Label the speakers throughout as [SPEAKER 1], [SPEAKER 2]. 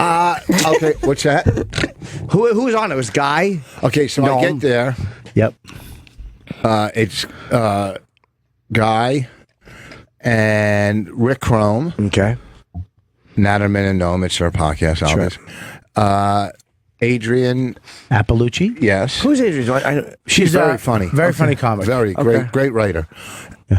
[SPEAKER 1] Okay, what's that?
[SPEAKER 2] Who was on it? It was Guy?
[SPEAKER 1] Okay, so I get there.
[SPEAKER 3] Yep.
[SPEAKER 1] It's Guy and Rick Chrome.
[SPEAKER 2] Okay.
[SPEAKER 1] Natterman and Gnome. It's our podcast, obviously. Adrian
[SPEAKER 3] Appalucci?
[SPEAKER 1] Yes.
[SPEAKER 2] Who's Adrian?
[SPEAKER 1] She's very funny.
[SPEAKER 3] Very funny comic.
[SPEAKER 1] Very great writer.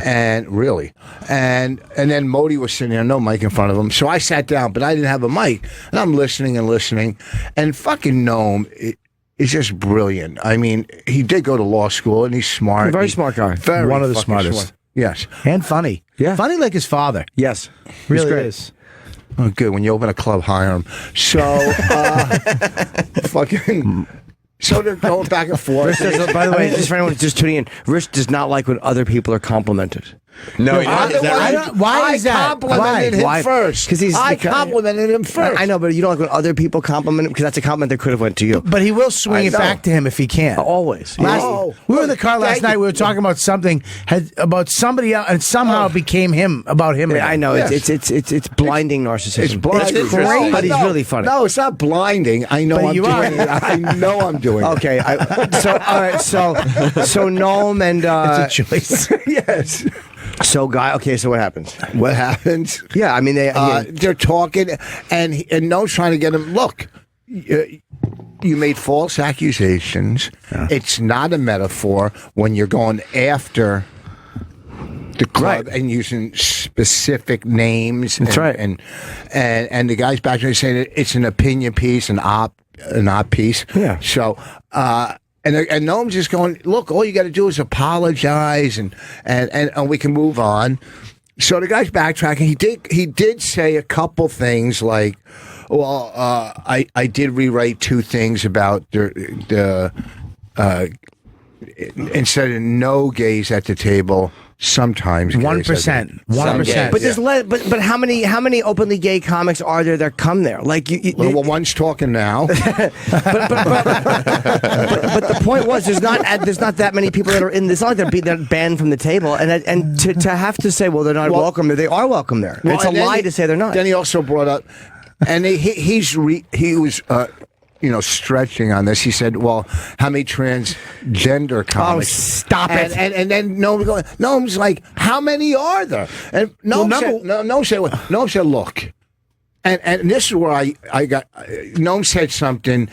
[SPEAKER 1] And really. And then Modi was sitting there, no mic in front of him. So I sat down, but I didn't have a mic. And I'm listening. And fucking Gnome is just brilliant. I mean, he did go to law school and he's smart.
[SPEAKER 2] Very smart guy.
[SPEAKER 3] One of the smartest.
[SPEAKER 1] Smart. Yes.
[SPEAKER 3] And funny.
[SPEAKER 2] Yeah.
[SPEAKER 3] Funny like his father.
[SPEAKER 2] Yes.
[SPEAKER 3] Really is.
[SPEAKER 1] Oh, good. When you open a club, hire him. So, fucking... So they're going back and forth.
[SPEAKER 2] By the way, just for anyone just tuning in, Rich does not like when other people are complimented.
[SPEAKER 4] No,
[SPEAKER 3] Why is that?
[SPEAKER 1] I complimented him first.
[SPEAKER 2] Because
[SPEAKER 1] I complimented him first.
[SPEAKER 2] I know, but you don't like when other people compliment him because that's a compliment that could have went to you.
[SPEAKER 3] But he will swing it back to him if he can.
[SPEAKER 2] Always.
[SPEAKER 3] We were in the car last night. We were talking about something about somebody else, and somehow it became him about him.
[SPEAKER 2] Yeah, I know.
[SPEAKER 1] Yes.
[SPEAKER 2] It's blinding narcissism.
[SPEAKER 1] It's blinding.
[SPEAKER 2] It's great, but he's really funny.
[SPEAKER 1] No, it's not blinding. I know I'm doing it. I know I'm doing it.
[SPEAKER 2] Okay. So all right. So Gnome and
[SPEAKER 3] It's a choice.
[SPEAKER 1] Yes.
[SPEAKER 2] So Guy. Okay. So what happens?
[SPEAKER 1] What happens?
[SPEAKER 2] Yeah. I mean,
[SPEAKER 1] they're talking, and No's trying to get him. Look, you made false accusations. Yeah. It's not a metaphor when you're going after the club and using specific names.
[SPEAKER 2] That's right.
[SPEAKER 1] And the guy's back there saying it's an opinion piece, an op piece.
[SPEAKER 2] Yeah.
[SPEAKER 1] So. And Gnome's just going, look, all you got to do is apologize and we can move on. So the guy's backtracking. He did say a couple things like, well, I did rewrite two things about the instead of no gays at the table, sometimes
[SPEAKER 3] 1%. 1%.
[SPEAKER 2] But there's but how many openly gay comics are there that come there? Like
[SPEAKER 1] well, one's talking now.
[SPEAKER 2] but the point was there's not that many people that are in this. It's not like they're banned from the table, and to have to say, well, they're not welcome there. They are welcome there. Well, it's a lie to say they're not.
[SPEAKER 1] Then he also brought up, and he was. Stretching on this. He said, well, how many transgender comics?
[SPEAKER 2] Oh, stop it.
[SPEAKER 1] And then Gnome's like, how many are there? And Gnome said, look. And this is where I got, Gnome said something,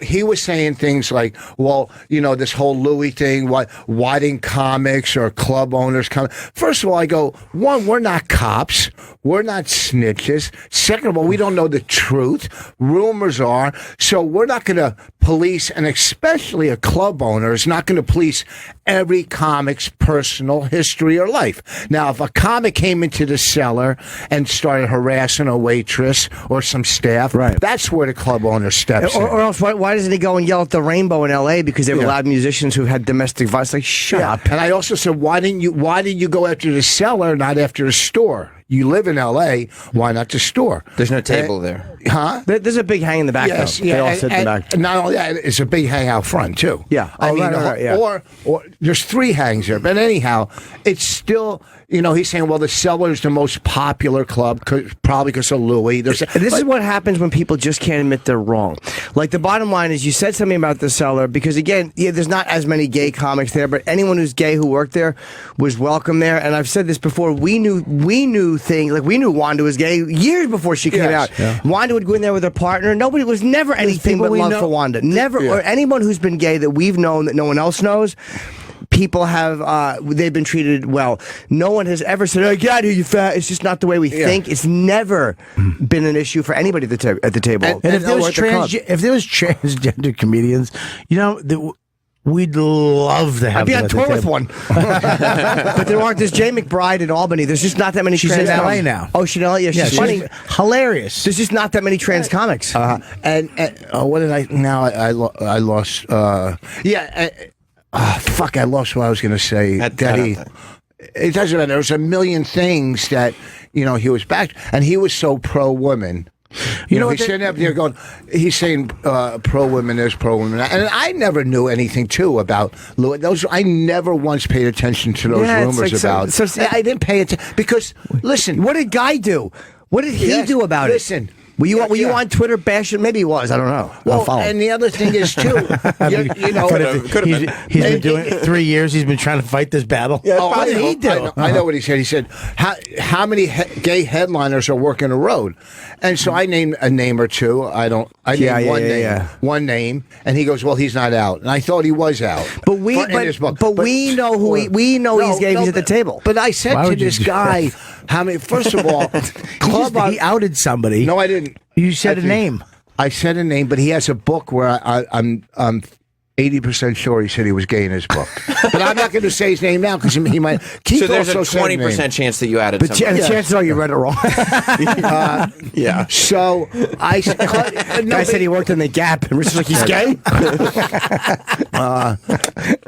[SPEAKER 1] he was saying things like, well, this whole Louis thing, why didn't comics or club owners come? First of all, I go, one, we're not cops. We're not snitches. Second of all, we don't know the truth. Rumors are. So we're not going to police, and especially a club owner is not going to police every comic's personal history or life. Now, if a comic came into the cellar and started harassing a waitress or some staff, that's where the club owner steps in.
[SPEAKER 2] Or else, why doesn't he go and yell at the Rainbow in L.A. because they've allowed musicians who've had domestic violence? Like, shut up.
[SPEAKER 1] And I also said, why didn't you go after the cellar, not after the store? You live in L.A., why not the store?
[SPEAKER 4] There's no table there.
[SPEAKER 1] Huh?
[SPEAKER 2] There's a big hang in the back,
[SPEAKER 1] yes,
[SPEAKER 2] though.
[SPEAKER 1] Yeah,
[SPEAKER 2] they all sit in the back.
[SPEAKER 1] Not only that, it's a big hang out front, too.
[SPEAKER 2] Yeah.
[SPEAKER 1] Or there's three hangs there. But anyhow, it's still, he's saying, well, the Cellar is the most popular club, probably because of Louis. This
[SPEAKER 2] is what happens when people just can't admit they're wrong. Like, the bottom line is you said something about the Cellar, because, again, there's not as many gay comics there, but anyone who's gay who worked there was welcome there. And I've said this before, we knew things, like we knew Wanda was gay years before she came out. Yeah. Wanda would go in there with her partner. Nobody was never anything but love for Wanda. Never, or anyone who's been gay that we've known that no one else knows. People have, they've been treated well. No one has ever said, oh, God, you fat. It's just not the way we think. It's never been an issue for anybody at the table.
[SPEAKER 3] And if there was transgender comedians, we'd love to have.
[SPEAKER 2] I'd be on tour with one. But there aren't. There's Jay McBride in Albany. There's just not that many.
[SPEAKER 3] She's
[SPEAKER 2] trans
[SPEAKER 3] in LA now.
[SPEAKER 2] Oh, she's in LA. Yeah, she's funny,
[SPEAKER 3] hilarious.
[SPEAKER 2] There's just not that many trans comics.
[SPEAKER 1] And what did I? Now I lost. Fuck! I lost what I was going to say. It doesn't matter. There's a million things that he was back, and he was so pro woman. He's sitting up there going, he's saying pro women is pro women, and I never knew anything too about Louis. I never once paid attention to those rumors about.
[SPEAKER 2] So
[SPEAKER 1] I didn't pay attention because listen,
[SPEAKER 2] what did Guy do? What did he do about
[SPEAKER 1] it? Listen,
[SPEAKER 2] Were you on Twitter bashing? Maybe he was. I don't know.
[SPEAKER 1] Well, and the other thing is too, you know,
[SPEAKER 3] he's been doing it 3 years. He's been trying to fight this battle.
[SPEAKER 1] Yeah, what did he do? I know what he said. He said, "How many gay headliners are working the road?" And so I named a name or two. I named one name, and he goes, "Well, he's not out." And I thought he was out.
[SPEAKER 2] But we know who we know he's gay. He's at the table.
[SPEAKER 1] But I said to this guy, "How many?" First of all,
[SPEAKER 3] he outed somebody.
[SPEAKER 1] No, I didn't.
[SPEAKER 3] You said a name.
[SPEAKER 1] I said a name, but he has a book where I'm 80% sure he said he was gay in his book. But I'm not going to say his name now because he might.
[SPEAKER 4] So there's a 20% chance that you added
[SPEAKER 2] somebody. But chances are you read it wrong.
[SPEAKER 1] Yeah. So I
[SPEAKER 2] said he worked in the Gap, and Rich was like, he's gay?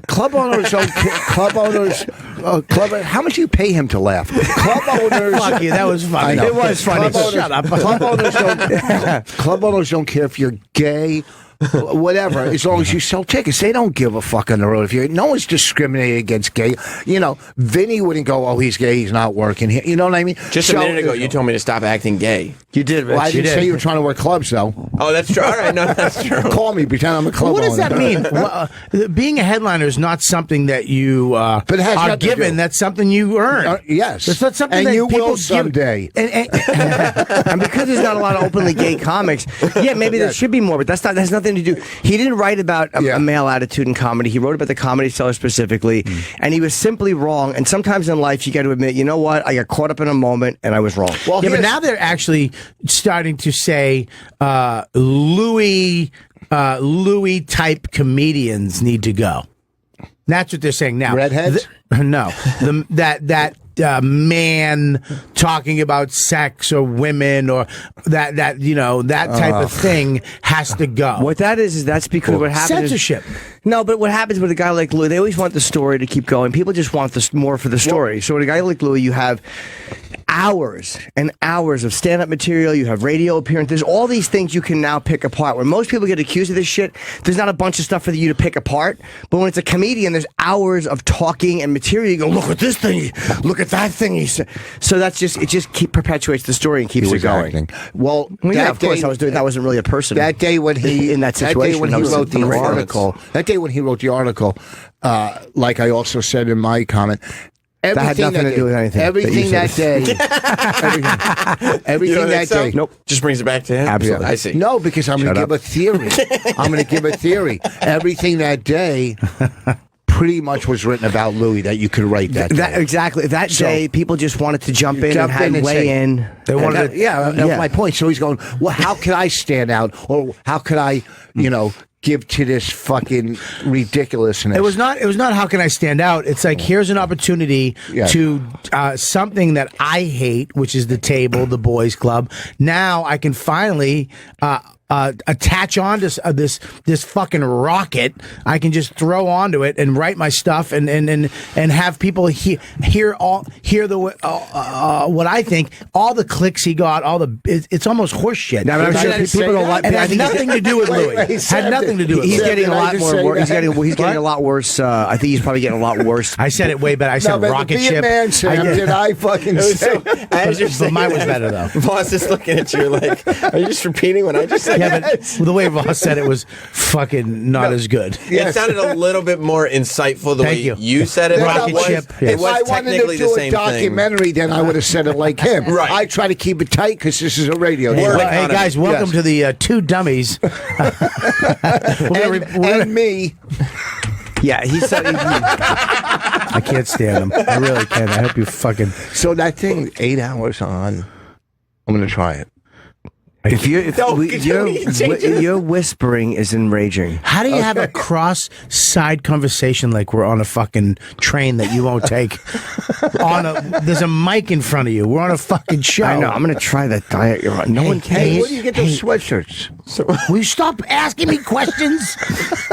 [SPEAKER 1] Club owners, how much do you pay him to laugh? Club owners.
[SPEAKER 3] Fuck you, that was funny.
[SPEAKER 1] It was funny.
[SPEAKER 3] Shut up.
[SPEAKER 1] Club owners don't care if you're gay. Whatever, as long as you sell tickets, they don't give a fuck on the road. No one's discriminating against gay. You know, Vinny wouldn't go, "Oh, he's gay, he's not working here." You know what I mean?
[SPEAKER 4] Just a minute ago, you told me to stop acting gay.
[SPEAKER 2] You did, Rich.
[SPEAKER 1] Well, I didn't say you were trying to work clubs, though.
[SPEAKER 4] Oh, that's true. All right, no, that's true.
[SPEAKER 1] Call me, pretend I'm a club
[SPEAKER 3] What does
[SPEAKER 1] owner.
[SPEAKER 3] that mean? Well, being a headliner is not something that you are given. That's something you earn.
[SPEAKER 1] Yes,
[SPEAKER 3] it's not something
[SPEAKER 1] and
[SPEAKER 3] that
[SPEAKER 1] you
[SPEAKER 3] people
[SPEAKER 1] will someday.
[SPEAKER 2] And because there's not a lot of openly gay comics, maybe there should be more. But that has nothing to do. He didn't write about a male attitude in comedy. He wrote about the Comedy Cellar specifically, and he was simply wrong. And sometimes in life, you got to admit, you know what? I got caught up in a moment, and I was wrong.
[SPEAKER 3] Well, but now they're actually starting to say Louis type comedians need to go. That's what they're saying now.
[SPEAKER 1] Redheads?
[SPEAKER 3] No, that man talking about sex or women or that type of thing has to go.
[SPEAKER 2] What that is that's because what happens
[SPEAKER 3] censorship.
[SPEAKER 2] No, but what happens with a guy like Louis, they always want the story to keep going. People just want more for the story. So with a guy like Louis, you have hours and hours of stand-up material. You have radio appearances. There's all these things you can now pick apart. When most people get accused of this shit, there's not a bunch of stuff for you to pick apart. But when it's a comedian, there's hours of talking and material. You go, look at this thing. Look at that thing. He said. So it just perpetuates the story and keeps it going.
[SPEAKER 1] Acting. Well,
[SPEAKER 2] yeah, of course I was doing. That wasn't really a person.
[SPEAKER 1] That day when he
[SPEAKER 2] in that situation,
[SPEAKER 1] that day when he wrote the article. That day when he wrote the article, like I also said in my comment.
[SPEAKER 2] That had nothing to do with anything.
[SPEAKER 1] Everything that day. Everything that day.
[SPEAKER 4] Nope. Just brings it back to him.
[SPEAKER 2] Absolutely.
[SPEAKER 4] I see.
[SPEAKER 1] No, because I'm going to give a theory. I'm going to give a theory. Everything that day pretty much was written about Louis that you could write that day.
[SPEAKER 2] Exactly. That day, people just wanted to jump in and weigh in.
[SPEAKER 1] They wanted that's my point. So he's going, well, how could I stand out? Or how could I, give to this fucking ridiculousness?
[SPEAKER 3] It was not how can I stand out? It's like, here's an opportunity to something that I hate, which is the table, the boys club. Now I can finally attach onto this fucking rocket. I can just throw onto it and write my stuff and have people hear the what I think, all the clicks he got, it's almost horse shit.
[SPEAKER 2] Now, I'm sure people don't like.
[SPEAKER 3] It had nothing to do with Louis. Had nothing to do with Louis.
[SPEAKER 2] He's getting a lot more. He's getting a lot worse. I think he's probably getting a lot worse.
[SPEAKER 3] I said it way better. I said rocket ship.
[SPEAKER 1] Man, Sam, did I fucking say?
[SPEAKER 3] But mine was better though.
[SPEAKER 4] Voss is looking at you like, are you just repeating what I just said?
[SPEAKER 3] Yeah, but the way Voss said it was fucking not as good.
[SPEAKER 4] It sounded a little bit more insightful the way you said it.
[SPEAKER 3] Rocket ship.
[SPEAKER 4] It was technically the same
[SPEAKER 1] thing. If I wanted to do a documentary, then I would have said it like him.
[SPEAKER 4] Right.
[SPEAKER 1] I try to keep it tight because this is a radio.
[SPEAKER 3] Hey guys, welcome to the Two Dummies.
[SPEAKER 1] and me.
[SPEAKER 2] Yeah, he said.
[SPEAKER 3] I can't stand him. I really can't. I hope you fucking.
[SPEAKER 1] So that thing, 8 hours on. I'm going to try it.
[SPEAKER 2] Your whispering is enraging.
[SPEAKER 3] How do you have a cross-side conversation like we're on a fucking train that you won't take? There's a mic in front of you. We're on a fucking show.
[SPEAKER 2] I know. I'm going to try that diet you're on. No one cares.
[SPEAKER 1] Hey, where do you get those sweatshirts?
[SPEAKER 3] Will you stop asking me questions?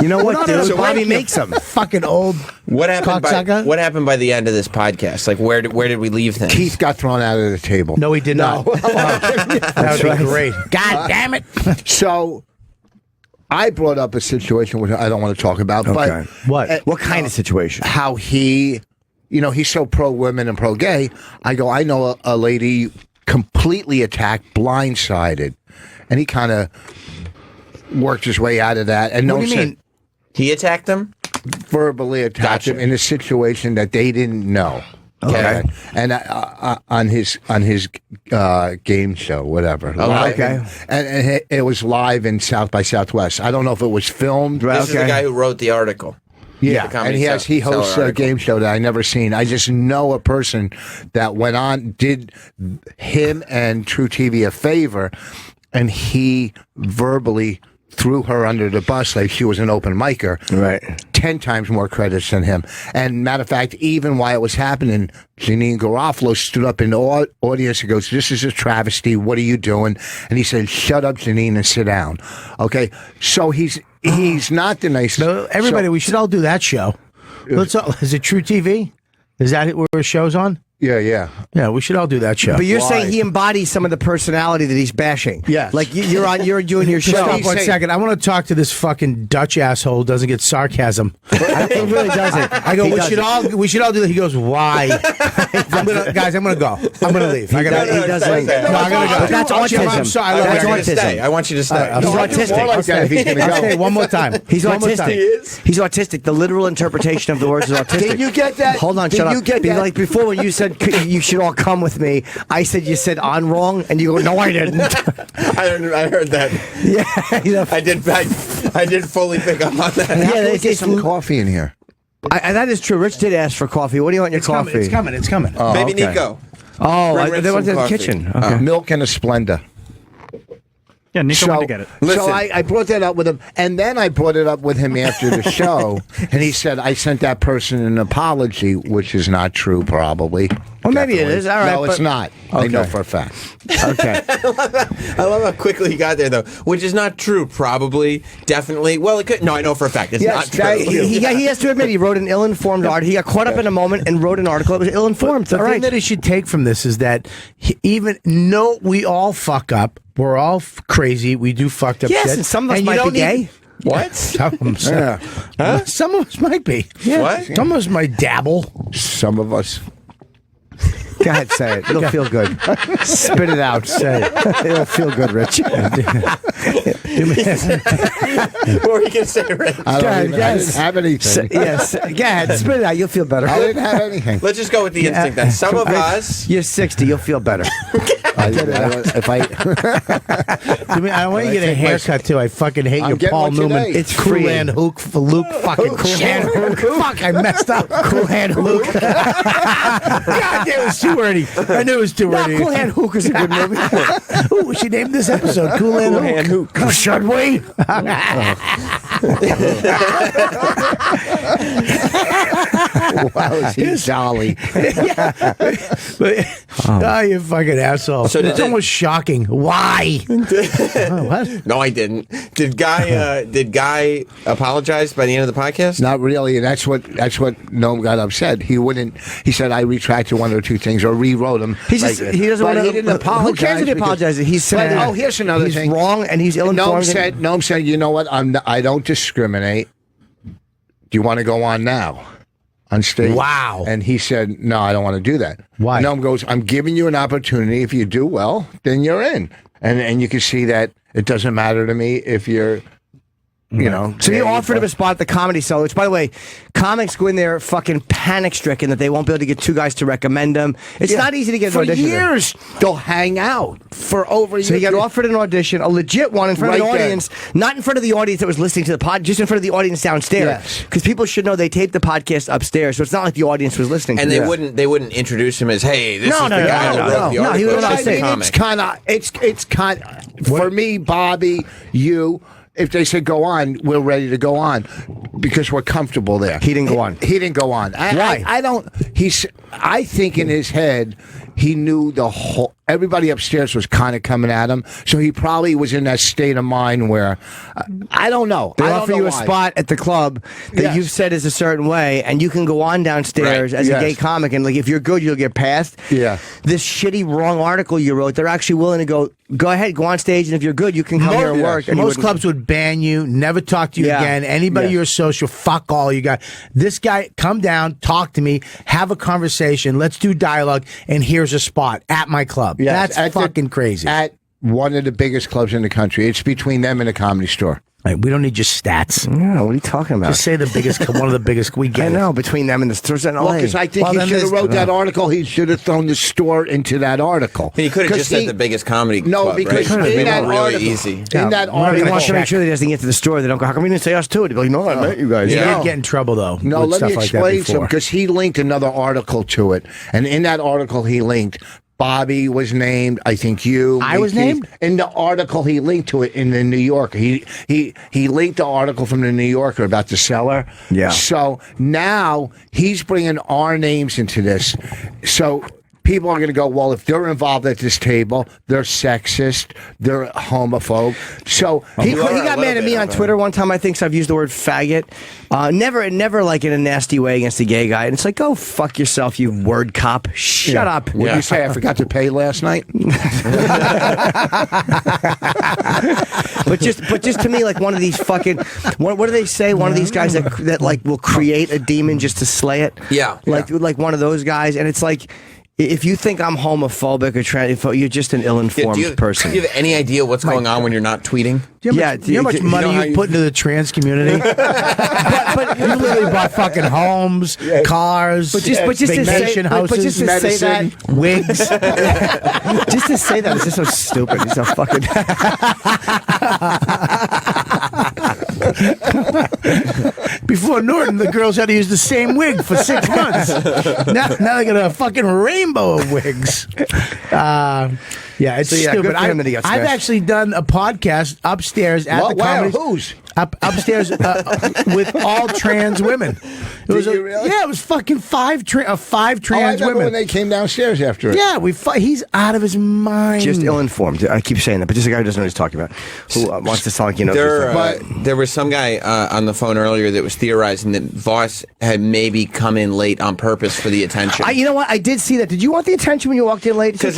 [SPEAKER 2] You know what, dude? So Bobby makes them.
[SPEAKER 3] Fucking old
[SPEAKER 4] What happened by the end of this podcast? Like, where did we leave things?
[SPEAKER 1] Keith got thrown out of the table.
[SPEAKER 3] No, he did not. That would be great. God damn it.
[SPEAKER 1] So I brought up a situation which I don't want to talk about.
[SPEAKER 2] Okay.
[SPEAKER 1] But
[SPEAKER 2] what kind of situation?
[SPEAKER 1] How he, he's so pro-women and pro-gay. I go, I know a lady completely attacked, blindsided, and he kind of worked his way out of that. And
[SPEAKER 3] What do you mean?
[SPEAKER 4] He attacked them?
[SPEAKER 1] Verbally attacked him in a situation that they didn't know.
[SPEAKER 4] Okay.
[SPEAKER 1] And on his game show, whatever. Live.
[SPEAKER 2] Okay.
[SPEAKER 1] And it was live in South by Southwest. I don't know if it was filmed.
[SPEAKER 4] This is the guy who wrote the article.
[SPEAKER 1] Yeah,
[SPEAKER 4] The
[SPEAKER 1] and he hosts
[SPEAKER 4] Cellar
[SPEAKER 1] a game show that I never seen. I just know a person that went on, did him and True TV a favor, and he verbally threw her under the bus like she was an open micer.
[SPEAKER 2] Right.
[SPEAKER 1] 10 times more credits than him. And matter of fact, even while it was happening, Janine Garofalo stood up in the audience and goes, "This is a travesty. What are you doing?" And he said, "Shut up, Janine, and sit down." Okay, so he's not the nicest.
[SPEAKER 3] So everybody,
[SPEAKER 1] So-
[SPEAKER 3] we should all do that show. Is it True TV? Is that where his show's on?
[SPEAKER 1] Yeah.
[SPEAKER 3] Yeah, we should all do that show.
[SPEAKER 2] But you're
[SPEAKER 1] Why?
[SPEAKER 2] saying he embodies some of the personality that he's bashing.
[SPEAKER 1] Yes.
[SPEAKER 2] Like you're doing your show.
[SPEAKER 3] Stop
[SPEAKER 1] he's
[SPEAKER 3] 1
[SPEAKER 1] saying-
[SPEAKER 3] second. I want to talk to this fucking Dutch asshole who doesn't get sarcasm.
[SPEAKER 2] He really doesn't.
[SPEAKER 3] I go,
[SPEAKER 2] He
[SPEAKER 3] we
[SPEAKER 2] doesn't.
[SPEAKER 3] should all do that. He goes, why? I'm gonna go. I'm gonna leave. I gotta.
[SPEAKER 2] He doesn't.
[SPEAKER 3] No, I'm gonna go.
[SPEAKER 2] But that's
[SPEAKER 3] Jim, I'm
[SPEAKER 2] autism.
[SPEAKER 3] sorry. I love
[SPEAKER 2] That's
[SPEAKER 3] you.
[SPEAKER 4] I want you to
[SPEAKER 2] autism.
[SPEAKER 4] stay. I want you to stay.
[SPEAKER 3] I'm
[SPEAKER 2] He's
[SPEAKER 3] sorry.
[SPEAKER 2] autistic.
[SPEAKER 1] More like that if he's gonna
[SPEAKER 3] I'll
[SPEAKER 1] go.
[SPEAKER 3] say one more time.
[SPEAKER 2] He's
[SPEAKER 3] One more
[SPEAKER 2] autistic.
[SPEAKER 3] time.
[SPEAKER 2] He's autistic. The literal interpretation of the words is autistic.
[SPEAKER 1] Did you get that?
[SPEAKER 2] Hold on,
[SPEAKER 1] Did
[SPEAKER 2] shut
[SPEAKER 1] you
[SPEAKER 2] up.
[SPEAKER 1] get
[SPEAKER 2] Be
[SPEAKER 1] that?
[SPEAKER 2] Like before when you said you should all come with me, I said you said on wrong, and you go, no, I didn't.
[SPEAKER 4] I heard that.
[SPEAKER 2] Yeah, you know,
[SPEAKER 4] I did fully pick up on that.
[SPEAKER 2] yeah,
[SPEAKER 1] Let's
[SPEAKER 2] it's
[SPEAKER 1] get
[SPEAKER 2] just,
[SPEAKER 1] some coffee in here.
[SPEAKER 2] that is true. Rich did ask for coffee. What do you want in your
[SPEAKER 3] It's
[SPEAKER 2] coffee?
[SPEAKER 3] coming. It's coming.
[SPEAKER 4] Maybe
[SPEAKER 1] okay.
[SPEAKER 4] Nico.
[SPEAKER 2] Oh,
[SPEAKER 4] Bring Rich
[SPEAKER 2] they went to
[SPEAKER 4] some
[SPEAKER 2] the
[SPEAKER 4] coffee.
[SPEAKER 2] kitchen. Okay.
[SPEAKER 1] Milk and a Splenda.
[SPEAKER 5] Yeah, Nico went to get it.
[SPEAKER 1] So
[SPEAKER 4] Listen.
[SPEAKER 1] I brought that up with him, and then I brought it up with him after the show, and he said, I sent that person an apology, which is not true, probably.
[SPEAKER 2] Well, maybe it
[SPEAKER 1] Definitely.
[SPEAKER 2] is. All right,
[SPEAKER 1] No, it's
[SPEAKER 2] but-
[SPEAKER 1] not. I know
[SPEAKER 2] Okay.
[SPEAKER 1] for a fact.
[SPEAKER 2] Okay.
[SPEAKER 4] I love how quickly he got there, though, which is not true. Probably, definitely. Well, it could. No, I know for a fact it's
[SPEAKER 1] Yes,
[SPEAKER 4] not true.
[SPEAKER 2] he has to admit he wrote an ill-informed article. He got caught up in a moment and wrote an article that was ill-informed.
[SPEAKER 3] The
[SPEAKER 2] All
[SPEAKER 3] thing
[SPEAKER 2] right.
[SPEAKER 3] that he should take from this is that we all fuck up. We're all crazy. We do fucked up
[SPEAKER 2] Yes,
[SPEAKER 3] shit.
[SPEAKER 2] and some of us
[SPEAKER 3] you
[SPEAKER 2] might
[SPEAKER 3] don't
[SPEAKER 2] be gay.
[SPEAKER 4] What?
[SPEAKER 3] Some of them,
[SPEAKER 1] Yeah.
[SPEAKER 3] some of us might be. Yeah.
[SPEAKER 4] What?
[SPEAKER 3] Some of us might dabble.
[SPEAKER 1] Some of us.
[SPEAKER 2] Go ahead, say it. It'll feel good. Spit it out. Say it. It'll feel good, Rich.
[SPEAKER 4] What were you gonna say, Rich?
[SPEAKER 1] I
[SPEAKER 2] God,
[SPEAKER 1] didn't
[SPEAKER 2] yes.
[SPEAKER 1] have anything.
[SPEAKER 2] Yes. Go ahead. Spit it out. You'll feel better.
[SPEAKER 1] I didn't have anything.
[SPEAKER 4] Let's just go with the instinct that some of us.
[SPEAKER 2] You're 60. You'll feel better.
[SPEAKER 1] If I
[SPEAKER 3] I want you to get a haircut too. I fucking hate
[SPEAKER 1] I'm
[SPEAKER 3] your
[SPEAKER 1] getting
[SPEAKER 3] Paul
[SPEAKER 1] one
[SPEAKER 3] Newman.
[SPEAKER 1] today.
[SPEAKER 3] It's Cool Hand Hook for Luke. Fucking Cool Hand Hook. Fuck, I messed up. Cool Hand Luke. God, it was too wordy. I knew it was too
[SPEAKER 2] No,
[SPEAKER 3] wordy.
[SPEAKER 2] Cool Hand Hook is a good movie.
[SPEAKER 3] Ooh, we should name this episode Cool Hand Hook. Should we?
[SPEAKER 1] wow, he's jolly.
[SPEAKER 3] Oh, you fucking asshole.
[SPEAKER 4] So did
[SPEAKER 3] It's
[SPEAKER 4] it-
[SPEAKER 3] almost shocking. Why? Oh, what?
[SPEAKER 4] No, I didn't. Did Guy apologize by the end of the podcast?
[SPEAKER 1] Not really, and that's what Gnome got upset. He wouldn't. He said, "I retracted one or two things or rewrote them."
[SPEAKER 2] He doesn't
[SPEAKER 1] But
[SPEAKER 2] want to.
[SPEAKER 1] He didn't apologize.
[SPEAKER 2] Who cares if he
[SPEAKER 1] because-
[SPEAKER 2] apologizes? He said,
[SPEAKER 1] But, here's another
[SPEAKER 2] he's
[SPEAKER 1] thing.
[SPEAKER 2] wrong and he's ill-informed.
[SPEAKER 1] Gnome said, "You know what? I don't discriminate. Do you want to go on now?" On stage.
[SPEAKER 3] Wow.
[SPEAKER 1] And he said, "No, I don't want to do that."
[SPEAKER 3] Why?
[SPEAKER 1] Gnome goes, "I'm giving you an opportunity. If you do well, then you're in." And you can see that it doesn't matter to me if you're, you know.
[SPEAKER 2] So you offered him a spot at the Comedy Cellar, which, by the way, comics go in there fucking panic-stricken that they won't be able to get two guys to recommend them. It's
[SPEAKER 1] Yeah.
[SPEAKER 2] not easy to get an
[SPEAKER 1] for
[SPEAKER 2] audition there.
[SPEAKER 1] years. They'll hang out for over.
[SPEAKER 2] So he got offered an audition, a legit one in front of the
[SPEAKER 1] Right then.
[SPEAKER 2] audience, not in front of the audience that was listening to the pod, just in front of the audience downstairs.
[SPEAKER 1] Yes.
[SPEAKER 2] Because people should know they taped the podcast upstairs, so it's not like the audience was listening.
[SPEAKER 4] And
[SPEAKER 2] to
[SPEAKER 4] they
[SPEAKER 2] it.
[SPEAKER 4] wouldn't introduce him as, "Hey, this
[SPEAKER 2] No,
[SPEAKER 4] is
[SPEAKER 2] no,
[SPEAKER 4] the
[SPEAKER 2] no,
[SPEAKER 4] guy
[SPEAKER 2] no,
[SPEAKER 4] who
[SPEAKER 2] no,
[SPEAKER 4] wrote
[SPEAKER 2] no.
[SPEAKER 4] the
[SPEAKER 2] No,
[SPEAKER 4] article."
[SPEAKER 2] he was
[SPEAKER 4] It's
[SPEAKER 2] not
[SPEAKER 4] just a
[SPEAKER 2] saying-
[SPEAKER 4] comic.
[SPEAKER 1] It's kind of for me, Bobby. You. If they said go on, we're ready to go on because we're comfortable there.
[SPEAKER 2] He didn't go on.
[SPEAKER 1] He didn't go on.
[SPEAKER 2] Why?
[SPEAKER 1] I don't. I think in his head, he knew the whole. Everybody upstairs was kind of coming at him, so he probably was in that state of mind where I don't know.
[SPEAKER 2] They
[SPEAKER 1] I don't
[SPEAKER 2] offer
[SPEAKER 1] know
[SPEAKER 2] you a
[SPEAKER 1] why.
[SPEAKER 2] spot at the club that
[SPEAKER 1] Yes.
[SPEAKER 2] you've said is a certain way, and you can go on downstairs
[SPEAKER 4] Right.
[SPEAKER 2] as
[SPEAKER 1] Yes.
[SPEAKER 2] a gay comic, and like if you're good, you'll get passed.
[SPEAKER 1] Yeah.
[SPEAKER 2] This shitty wrong article you wrote, they're actually willing to go ahead, go on stage, and if you're good, you can come here and
[SPEAKER 1] Yes.
[SPEAKER 2] work. And you
[SPEAKER 3] Most
[SPEAKER 2] wouldn't-
[SPEAKER 3] clubs would ban you, never talk to you
[SPEAKER 2] Yeah.
[SPEAKER 3] again. Anybody
[SPEAKER 1] Yes.
[SPEAKER 3] you're social, fuck all you got. This guy, come down, talk to me, have a conversation. Let's do dialogue, and here's there's a spot at my club.
[SPEAKER 1] Yes,
[SPEAKER 3] That's fucking crazy.
[SPEAKER 1] At one of the biggest clubs in the country. It's between them and a Comedy Store.
[SPEAKER 3] Right, we don't need your stats.
[SPEAKER 2] No, what are you talking about?
[SPEAKER 3] Just say the biggest, one of the biggest. We get
[SPEAKER 2] I know, between them and the stores in LA.
[SPEAKER 1] Well, because I think he should have wrote that article. He should have thrown the store into that article.
[SPEAKER 4] He could have just said the biggest comedy
[SPEAKER 1] No,
[SPEAKER 4] club,
[SPEAKER 1] because
[SPEAKER 4] right?
[SPEAKER 1] in that
[SPEAKER 4] really
[SPEAKER 1] article,
[SPEAKER 4] easy.
[SPEAKER 1] in that
[SPEAKER 2] He
[SPEAKER 1] article,
[SPEAKER 2] wants to make sure that he doesn't get to the store. They don't go, how come you didn't say us too? They'd be like, no, I met you guys.
[SPEAKER 3] You
[SPEAKER 4] Yeah.
[SPEAKER 3] didn't get in trouble though.
[SPEAKER 1] No,
[SPEAKER 3] with
[SPEAKER 1] let
[SPEAKER 3] stuff
[SPEAKER 1] me
[SPEAKER 3] like that
[SPEAKER 1] explain
[SPEAKER 3] before.
[SPEAKER 1] some, because he linked another article to it, and in that article he linked Bobby was named. I think you.
[SPEAKER 3] I was named
[SPEAKER 1] in the article. He linked to it in the New Yorker. He linked the article from the New Yorker about the Cellar.
[SPEAKER 2] Yeah.
[SPEAKER 1] So now he's bringing our names into this. So people are going to go, well, if they're involved at this table, they're sexist, they're homophobe. So
[SPEAKER 2] He got mad at me on Twitter one time. I think so I've used the word faggot. Never like in a nasty way against a gay guy. And it's like, go fuck yourself, you word cop. Shut up.
[SPEAKER 1] What did you say? I forgot to pay last night.
[SPEAKER 2] But just to me, like one of these fucking what do they say? One of these guys that like will create a demon just to slay it.
[SPEAKER 4] Yeah.
[SPEAKER 2] Like one of those guys. And it's like, if you think I'm homophobic or transphobic, you're just an ill-informed person.
[SPEAKER 4] Do you have any idea what's going on when you're not tweeting?
[SPEAKER 3] You know how much money you put into the trans community? but you literally bought fucking homes, cars, vacation houses,
[SPEAKER 2] just to say that,
[SPEAKER 3] wigs.
[SPEAKER 2] just to say that is just so stupid. It's so fucking.
[SPEAKER 3] Before Norton, the girls had to use the same wig for 6 months. Now they got a fucking rainbow of wigs. Yeah, it's stupid.
[SPEAKER 2] good for him that he got
[SPEAKER 3] I've
[SPEAKER 2] smashed.
[SPEAKER 3] actually done a podcast upstairs at the comedy.
[SPEAKER 1] Who's?
[SPEAKER 3] Upstairs with all trans women. It was
[SPEAKER 1] you really?
[SPEAKER 3] Yeah, it was fucking five trans
[SPEAKER 1] I remember
[SPEAKER 3] women.
[SPEAKER 1] when they came downstairs after it.
[SPEAKER 3] Yeah, he's out of his mind.
[SPEAKER 2] Just ill-informed. I keep saying that, but just a guy who doesn't know what he's talking about, who wants to sound like he knows.
[SPEAKER 4] There was some guy on the phone earlier that was theorizing that Voss had maybe come in late on purpose for the attention.
[SPEAKER 2] You know what? I did see that. Did you want the attention when you walked in late?
[SPEAKER 4] Because